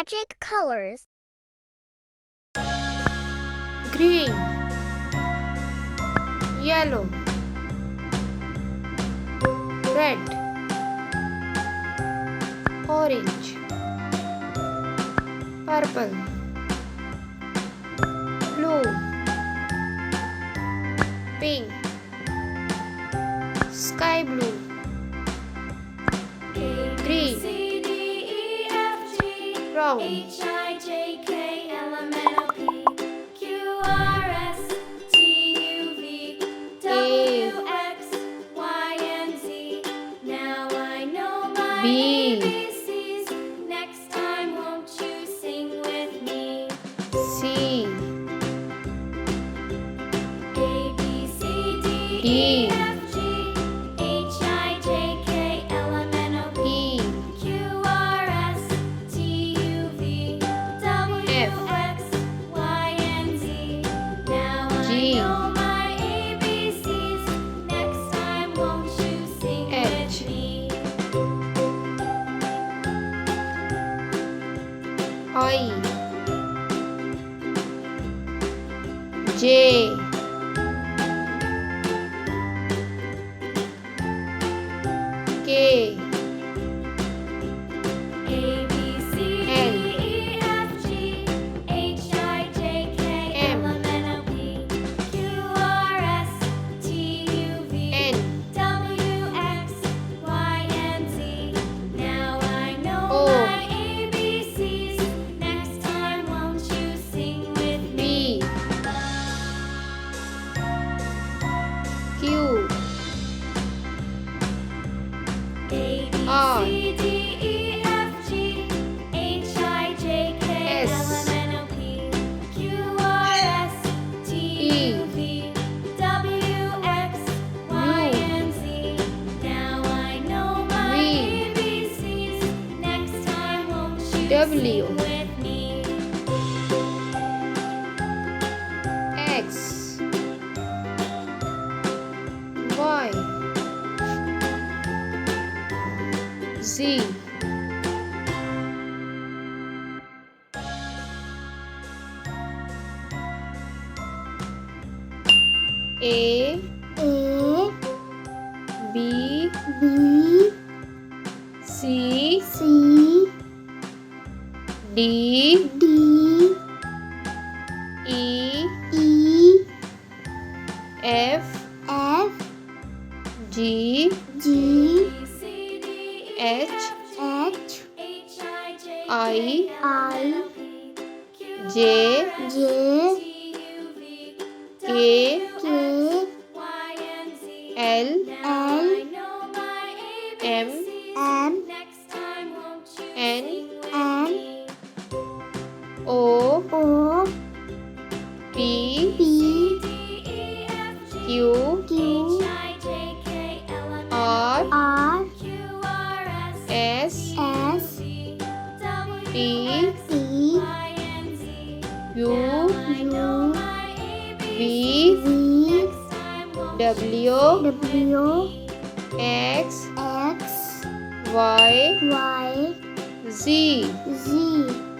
magic colors. Green, yellow, red, orange, purple, blue, pink, sky blue, green, brown, B, Next time, won't you sing with me? C, A, B, C, D, D, E, F, G, H, I, J, K, L, M, N, O, P, E, Q, R, S, T, U, V, W, F, X, Y, and Z. Now G, I know my ABCs. Next time, won't you sing H, with me? I, J, K, A, B, C, D, L, E, F, G, H, I, J, K, M, L, M, N, O, P, Q, R, S, T, U, V, N, W, X, Y, and Z. Now I know O, my ABCs. Next time, won't you sing with me? P, Q, A, B, R, C, D, E, F, G, H, I, J, K, L, S, M, N, O, P, Q, R, S, T, U, V, W, X, Y, U, and Z. Now I know my V, ABCs. Next time, won't you W, sing with me? X, Y, Z, A, B, C, D, E, F, G, B, C, D, E, H, H, I, J, I, K, L, M, N, O, P, Q, J, R, S, T, U, V, K, W, X, Y, and Z. L, Now I know my M, ABCs. Next time, won't you N, sing with me? O, P, C, D, E, F, G, Q, H, I, J, K, L, M, N, O, R, Q, R, S, S, T, W, T, X, Y, and Z. U, Now I know my V, ABCs. Next time, won't you W, sing with me? X, Y, Z.